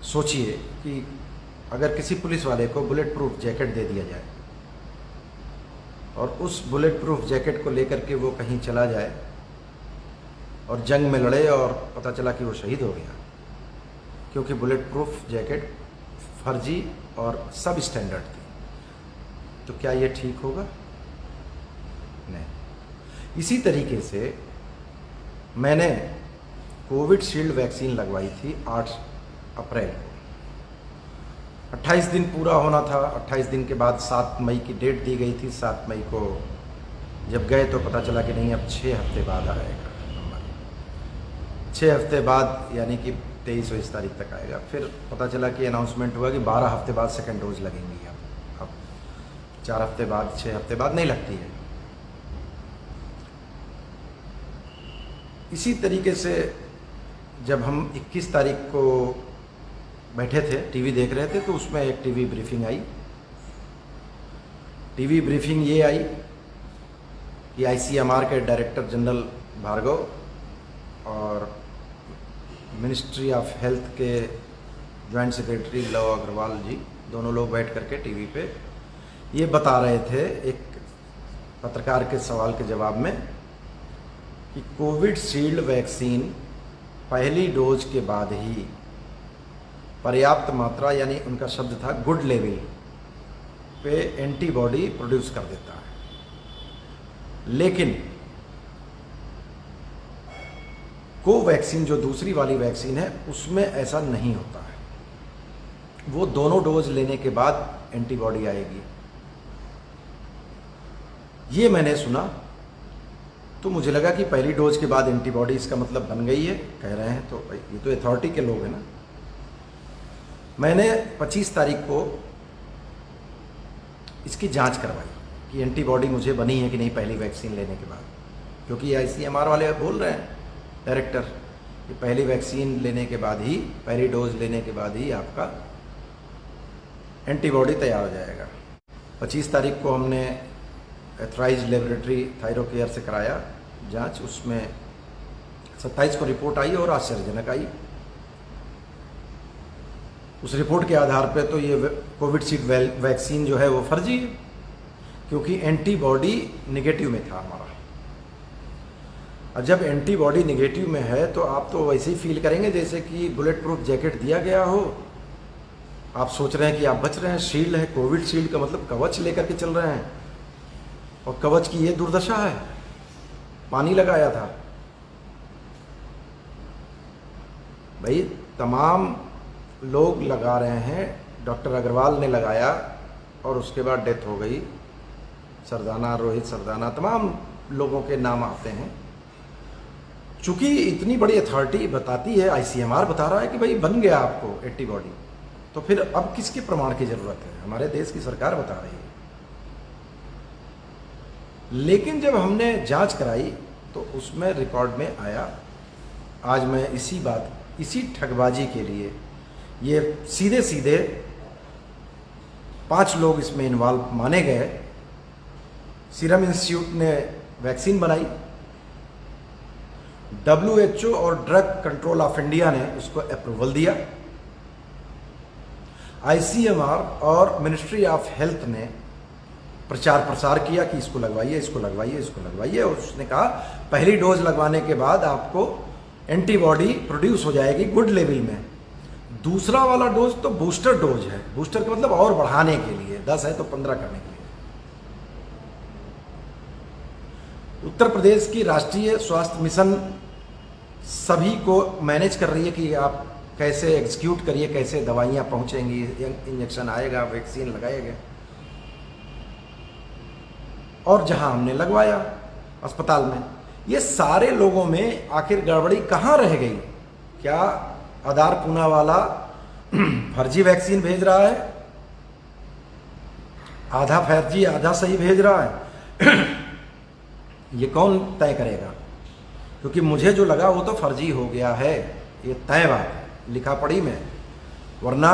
सोचिए कि अगर किसी पुलिस वाले को बुलेट प्रूफ जैकेट दे दिया जाए और उस बुलेट प्रूफ जैकेट को लेकर के वो कहीं चला जाए और जंग में लड़े और पता चला कि वो शहीद हो गया, क्योंकि बुलेट प्रूफ जैकेट फर्जी और सब स्टैंडर्ड थी, तो क्या ये ठीक होगा? नहीं। इसी तरीके से मैंने कोविशील्ड वैक्सीन लगवाई थी 8 अप्रैल को। 28 दिन पूरा होना था। 28 दिन के बाद 7 मई की डेट दी गई थी। 7 मई को जब गए तो पता चला कि नहीं, अब 6 हफ्ते बाद आएगा नंबर। 6 हफ्ते बाद यानी कि 23-22 तारीख तक आएगा। फिर पता चला कि अनाउंसमेंट हुआ कि 12 हफ्ते बाद सेकेंड डोज लगेंगी। अब 4 हफ्ते बाद 6 हफ्ते बाद नहीं लगती है। इसी तरीके से जब हम 21 तारीख को बैठे थे, टीवी देख रहे थे, तो उसमें एक टीवी ब्रीफिंग आई। टीवी ब्रीफिंग ये आई कि आईसीएमआर के डायरेक्टर जनरल भार्गव और मिनिस्ट्री ऑफ हेल्थ के जॉइंट सेक्रेटरी लव अग्रवाल जी, दोनों लोग बैठ करके टीवी पे ये बता रहे थे एक पत्रकार के सवाल के जवाब में कि कोविशील्ड वैक्सीन पहली डोज के बाद ही पर्याप्त मात्रा, यानी उनका शब्द था गुड लेवल पे एंटीबॉडी प्रोड्यूस कर देता है। लेकिन कोवैक्सीन जो दूसरी वाली वैक्सीन है उसमें ऐसा नहीं होता है। वो दोनों डोज लेने के बाद एंटीबॉडी आएगी। ये मैंने सुना तो मुझे लगा कि पहली डोज के बाद एंटीबॉडी, इसका मतलब बन गई है, कह रहे हैं तो ये तो अथॉरिटी के लोग हैं ना। मैंने 25 तारीख को इसकी जांच करवाई कि एंटीबॉडी मुझे बनी है कि नहीं पहली वैक्सीन लेने के बाद, क्योंकि आईसीएमआर वाले बोल रहे हैं डायरेक्टर कि पहली वैक्सीन लेने के बाद ही, पहली डोज लेने के बाद ही आपका एंटीबॉडी तैयार हो जाएगा। 25 तारीख को हमने एथराइज्ड लेबोरेटरी थायरोकेयर से कराया जांच। उसमें 27 को रिपोर्ट आई और आश्चर्यजनक आई। उस रिपोर्ट के आधार पे तो ये कोविशील्ड वैक्सीन जो है वो फर्जी है, क्योंकि एंटीबॉडी निगेटिव में था हमारा। और जब एंटीबॉडी निगेटिव में है तो आप तो वैसे ही फील करेंगे जैसे कि बुलेट प्रूफ जैकेट दिया गया हो। आप सोच रहे हैं कि आप बच रहे हैं, शील्ड है, कोविशील्ड का मतलब कवच लेकर के चल रहे हैं, और कवच की ये दुर्दशा है, पानी लगाया था। भाई तमाम लोग लगा रहे हैं, डॉक्टर अग्रवाल ने लगाया और उसके बाद डेथ हो गई। सरदाना, रोहित सरदाना, तमाम लोगों के नाम आते हैं। चूंकि इतनी बड़ी अथॉरिटी बताती है, आईसीएमआर बता रहा है कि भाई बन गया आपको एंटीबॉडी, तो फिर अब किसके प्रमाण की जरूरत है? हमारे देश की सरकार बता रही है। लेकिन जब हमने जांच कराई तो उसमें रिकॉर्ड में आया, आज मैं इसी ठगबाजी के लिए, ये सीधे सीधे 5 लोग इसमें इन्वॉल्व माने गए। सीरम इंस्टीट्यूट ने वैक्सीन बनाई, WHO और ड्रग कंट्रोल ऑफ इंडिया ने उसको अप्रूवल दिया, आईसीएमआर और मिनिस्ट्री ऑफ हेल्थ ने प्रचार प्रसार किया कि इसको लगवाइए, इसको लगवाइए, इसको लगवाइए। और उसने कहा पहली डोज लगवाने के बाद आपको एंटीबॉडी प्रोड्यूस हो जाएगी गुड लेवल में। दूसरा वाला डोज तो बूस्टर डोज है। बूस्टर का मतलब और बढ़ाने के लिए, 10 है तो 15 करने के लिए। उत्तर प्रदेश की राष्ट्रीय स्वास्थ्य मिशन सभी को मैनेज कर रही है कि आप कैसे एग्जीक्यूट करिए, कैसे दवाइयाँ पहुँचेंगी, इंजेक्शन आएगा, वैक्सीन लगाएगा। और जहां हमने लगवाया अस्पताल में, ये सारे लोगों में आखिर गड़बड़ी कहाँ रह गई? क्या आधार पूना वाला फर्जी वैक्सीन भेज रहा है, आधा फर्जी आधा सही भेज रहा है? ये कौन तय करेगा? क्योंकि मुझे जो लगा वो तो फर्जी हो गया है, ये तय बात है लिखा पढ़ी में। वरना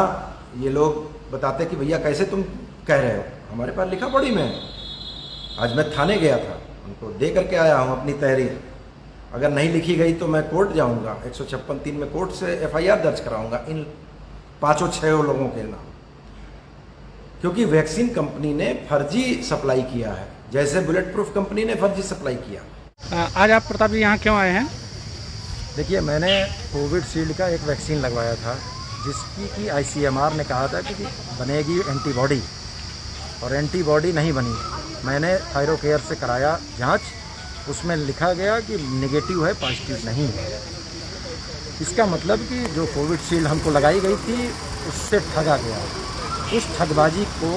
ये लोग बताते कि भैया कैसे तुम कह रहे हो, हमारे पास लिखा पढ़ी में। आज मैं थाने गया था, उनको दे करके आया हूँ अपनी तहरीर। अगर नहीं लिखी गई तो मैं कोर्ट जाऊँगा, 156(3) में कोर्ट से FIR दर्ज कराऊँगा इन 5-6 लोगों के नाम, क्योंकि वैक्सीन कंपनी ने फर्जी सप्लाई किया है, जैसे बुलेट प्रूफ कंपनी ने फर्जी सप्लाई किया। आज आप प्रताप जी यहाँ क्यों आए हैं? देखिए, मैंने कोविशील्ड का एक वैक्सीन लगवाया था, जिसकी कि ICMR ने कहा था कि बनेगी एंटीबॉडी, और एंटीबॉडी नहीं बनी। मैंने थायरोकेयर से कराया जांच, उसमें लिखा गया कि नेगेटिव है, पॉजिटिव नहीं है। इसका मतलब कि जो कोविशील्ड हमको लगाई गई थी उससे ठगा गया। उस ठगबाजी को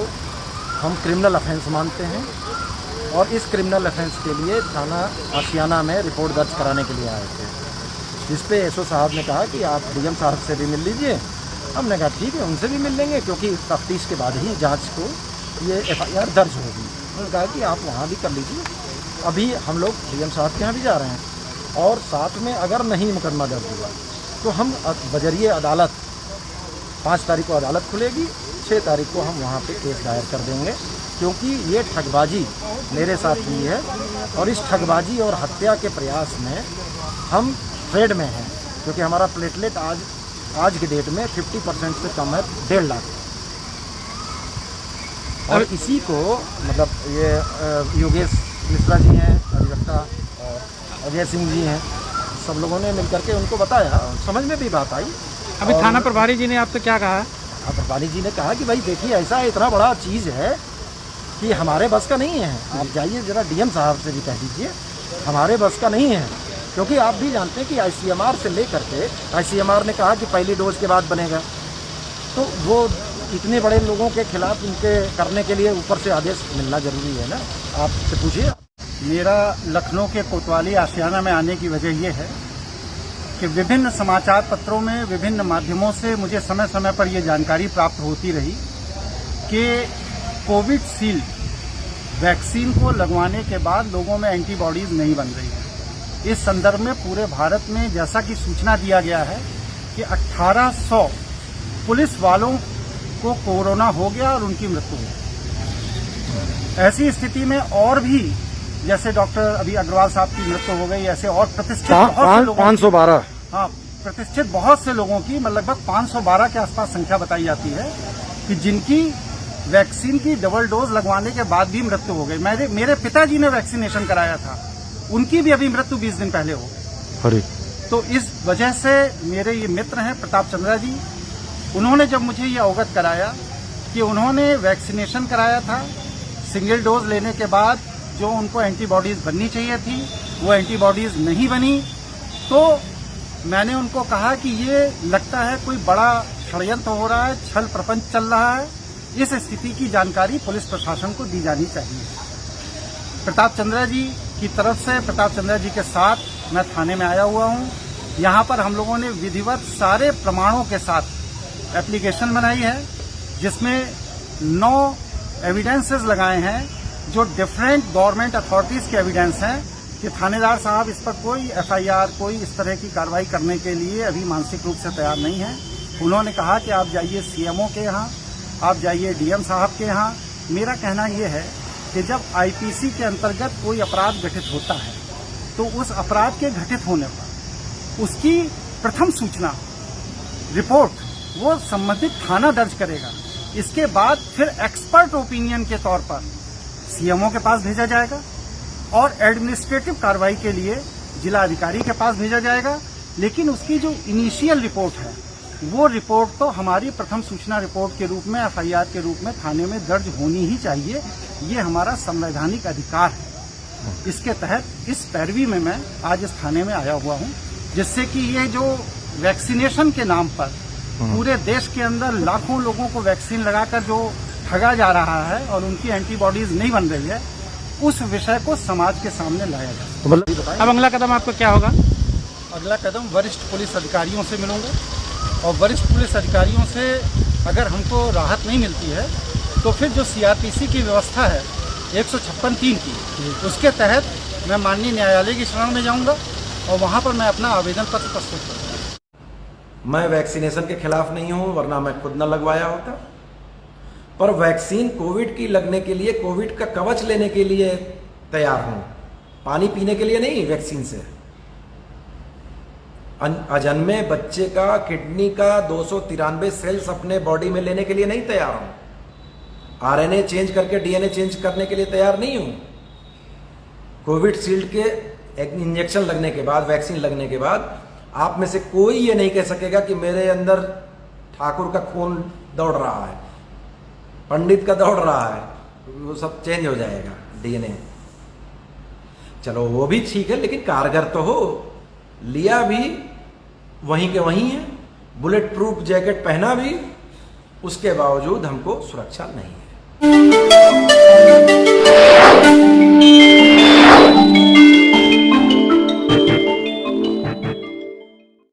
हम क्रिमिनल ऑफेंस मानते हैं, और इस क्रिमिनल ऑफेंस के लिए थाना आशियाना में रिपोर्ट दर्ज कराने के लिए आए थे, जिस पे एसओ साहब ने कहा कि आप DM साहब से भी मिल लीजिए। हमने कहा ठीक है, उनसे भी मिल लेंगे, क्योंकि तफ्तीश के बाद ही जांच को ये FIR दर्ज होगी। उन्होंने कहा कि आप वहाँ भी कर लीजिए। अभी हम लोग DM साहब के यहाँ भी जा रहे हैं, और साथ में अगर नहीं मुकदमा दर्ज हुआ तो हम बजरिए अदालत 5 तारीख को अदालत खुलेगी, 6 तारीख को हम वहाँ पे केस दायर कर देंगे, क्योंकि ये ठगबाजी मेरे साथ हुई है, और इस ठगबाजी और हत्या के प्रयास में हम ट्रेड में हैं, क्योंकि हमारा प्लेटलेट आज की डेट में 50% से कम है, 1.5 लाख। और इसी को मतलब ये योगेश मिश्रा जी हैं, अधिवक्ता, और अजय सिंह जी हैं, सब लोगों ने मिलकर के उनको बताया, समझ में भी बात आई। अभी थाना प्रभारी जी ने आपसे क्या कहा? प्रभारी जी ने कहा कि भाई देखिए, ऐसा इतना बड़ा चीज़ है कि हमारे बस का नहीं है, आप जाइए जरा DM साहब से भी कह दीजिए, हमारे बस का नहीं है। क्योंकि आप भी जानते हैं कि ICMR से लेकर के, ICMR ने कहा कि पहली डोज के बाद बनेगा, तो वो इतने बड़े लोगों के खिलाफ उनके करने के लिए ऊपर से आदेश मिलना जरूरी है ना। आपसे पूछिए। मेरा लखनऊ के कोतवाली आशियाना में आने की वजह यह है कि विभिन्न समाचार पत्रों में, विभिन्न माध्यमों से मुझे समय समय पर यह जानकारी प्राप्त होती रही कि कोविशील्ड वैक्सीन को लगवाने के बाद लोगों में एंटीबॉडीज नहीं बन रही है। इस संदर्भ में पूरे भारत में जैसा कि सूचना दिया गया है कि 1800 पुलिस वालों को कोरोना हो गया और उनकी मृत्यु हुई। ऐसी स्थिति में और भी, जैसे डॉक्टर अभी अग्रवाल साहब की मृत्यु हो गई, ऐसे और प्रतिष्ठित 512 हाँ, प्रतिष्ठित बहुत से लोगों की लगभग 512 के आसपास संख्या बताई जाती है कि जिनकी वैक्सीन की डबल डोज लगवाने के बाद भी मृत्यु हो गई। मेरे पिताजी ने वैक्सीनेशन कराया था, उनकी भी अभी मृत्यु 20 दिन पहले हो गई। तो इस वजह से मेरे ये मित्र हैं प्रताप चंद्रा जी, उन्होंने जब मुझे ये अवगत कराया कि उन्होंने वैक्सीनेशन कराया था, सिंगल डोज लेने के बाद जो उनको एंटीबॉडीज बननी चाहिए थी वो एंटीबॉडीज नहीं बनी, तो मैंने उनको कहा कि ये लगता है कोई बड़ा षड्यंत्र हो रहा है, छल प्रपंच चल रहा है। इस स्थिति की जानकारी पुलिस प्रशासन को दी जानी चाहिए। प्रताप चंद्रा जी की तरफ से, प्रताप चंद्रा जी के साथ मैं थाने में आया हुआ हूँ। यहाँ पर हम लोगों ने विधिवत सारे प्रमाणों के साथ एप्लीकेशन बनाई है, जिसमें 9 एविडेंसेस लगाए हैं जो डिफरेंट गवर्नमेंट अथॉरिटीज के एविडेंस हैं कि थानेदार साहब इस पर कोई FIR, कोई इस तरह की कार्रवाई करने के लिए अभी मानसिक रूप से तैयार नहीं है। उन्होंने कहा कि आप जाइए CMO के यहाँ, आप जाइए DM साहब के यहाँ। मेरा कहना यह है कि जब IPC के अंतर्गत कोई अपराध घटित होता है तो उस अपराध के घटित होने पर उसकी प्रथम सूचना, रिपोर्ट वो संबंधित थाना दर्ज करेगा। इसके बाद फिर एक्सपर्ट ओपिनियन के तौर पर CMO के पास भेजा जाएगा और एडमिनिस्ट्रेटिव कार्रवाई के लिए जिला अधिकारी के पास भेजा जाएगा। लेकिन उसकी जो इनिशियल रिपोर्ट है वो रिपोर्ट तो हमारी प्रथम सूचना रिपोर्ट के रूप में, FIR के रूप में थाने में दर्ज होनी ही चाहिए। ये हमारा संवैधानिक अधिकार है। इसके तहत इस पैरवी में मैं आज इस थाने में आया हुआ हूँ, जिससे कि ये जो वैक्सीनेशन के नाम पर पूरे देश के अंदर लाखों लोगों को वैक्सीन लगाकर जो ठगा जा रहा है और उनकी एंटीबॉडीज नहीं बन रही है, उस विषय को समाज के सामने लाया जाए। अब अगला कदम आपका क्या होगा? अगला कदम वरिष्ठ पुलिस अधिकारियों से मिलूंगा, और वरिष्ठ पुलिस अधिकारियों से अगर हमको राहत नहीं मिलती है तो फिर जो CRPC की व्यवस्था है 156(3) की, उसके तहत मैं माननीय न्यायालय की शरण में जाऊंगा और वहां पर मैं अपना आवेदन पत्र प्रस्तुत करूंगा। मैं वैक्सीनेशन के खिलाफ नहीं हूं, वरना मैं खुद न लगवाया होता। पर वैक्सीन कोविड की लगने के लिए, कोविड का कवच लेने के लिए तैयार हूं, पानी पीने के लिए नहीं वैक्सीन से। अजन्मे बच्चे का किडनी का 293 सेल्स अपने बॉडी में लेने के लिए नहीं तैयार हूं। आरएनए चेंज करके डीएनए चेंज करने के लिए तैयार नहीं हूं। कोविशील्ड के एक इंजेक्शन लगने के बाद, वैक्सीन लगने के बाद आप में से कोई ये नहीं कह सकेगा कि मेरे अंदर ठाकुर का खून दौड़ रहा है, पंडित का दौड़ रहा है। वो सब चेंज हो जाएगा डीएनए। चलो वो भी ठीक है, लेकिन कारगर तो हो। लिया भी वहीं के वहीं है, बुलेट प्रूफ जैकेट पहना भी, उसके बावजूद हमको सुरक्षा नहीं है।